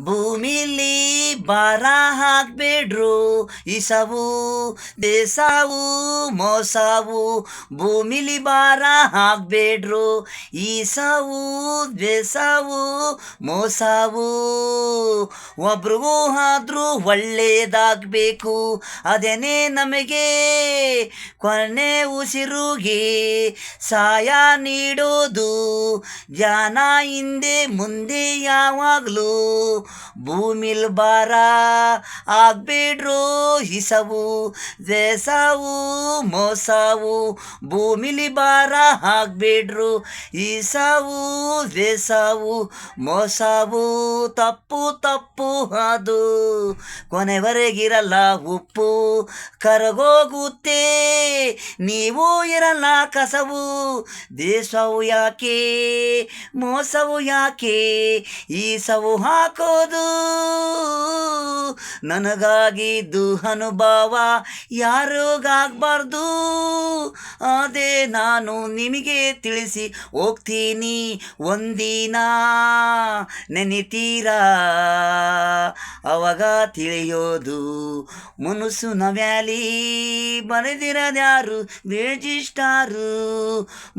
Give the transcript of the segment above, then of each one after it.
ಭೂಮಿಲಿ ಭಾರ ಹಾಕ್ಬೇಡ್ರು, ಇಸವು ದೇಸಾವು ಮೋಸವು. ಭೂಮಿಲಿ ಭಾರ ಹಾಕ್ಬೇಡ್ರು, ಈಸವು ದೇಸಾವು ಮೋಸವು. ಒಬ್ರಿಗೂ ಆದ್ರೂ ಒಳ್ಳೇದಾಗಬೇಕು, ಅದೇನೇ ನಮಗೆ ಕೊನೆ ಉಸಿರುಗೆ ಸಾಯ ನೀಡೋದು. ಜಾನ ಹಿಂದೆ ಮುಂದೆ ಯಾವಾಗಲೂ ಭೂಮಿಲ್ ಭಾರ ಆಗ್ಬೇಡ್ರು, ಹಿಸವು ದೇಸಾವು ಮೋಸವು. ಭೂಮಿಲಿ ಭಾರ ಹಾಕ್ಬೇಡ್ರು, ಈಸವು ದೇಸಾವು ಮೋಸವು. ತಪ್ಪು ತಪ್ಪು ಅದು ಕೊನೆವರೆಗಿರಲ್ಲ, ಉಪ್ಪು ಕರಗೋಗುತ್ತೆ, ನೀವು ಇರಲ್ಲ ಕಸವು. ದೇಶವು ಯಾಕೆ ಮೋಸವು ಯಾಕೆ ಈಸವು ಹಾಕೋದು. ನನಗಾಗಿದ್ದು ಅನುಭವ ಯಾರಿಗಾಗಬಾರ್ದು, ಅದೇ ನಾನು ನಿಮಗೆ ತಿಳಿಸಿ ಹೋಗ್ತೀನಿ. ಒಂದಿನ ನೆನಿತೀರಾ ಅವಾಗ ತಿಳಿಯೋದು. ಮುನುಸುನ ವ್ಯಾಲಿ ಬರೆದಿರೋದ್ಯಾರು ರಿಜಿಸ್ಟಾರು.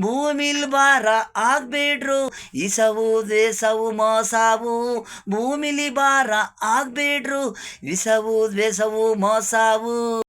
ಭೂಮಿಲ್ ಭಾರ ಆಗ್ಬೇಡ್ರು, ಇಸವು ದೇಸವು ಮೋಸವು. ಭೂಮಿಲಿ ಭಾರ ಆಗ್ಬೇಡ್ರು, ಇಸವು ದೇಸವು ಮೋಸವು.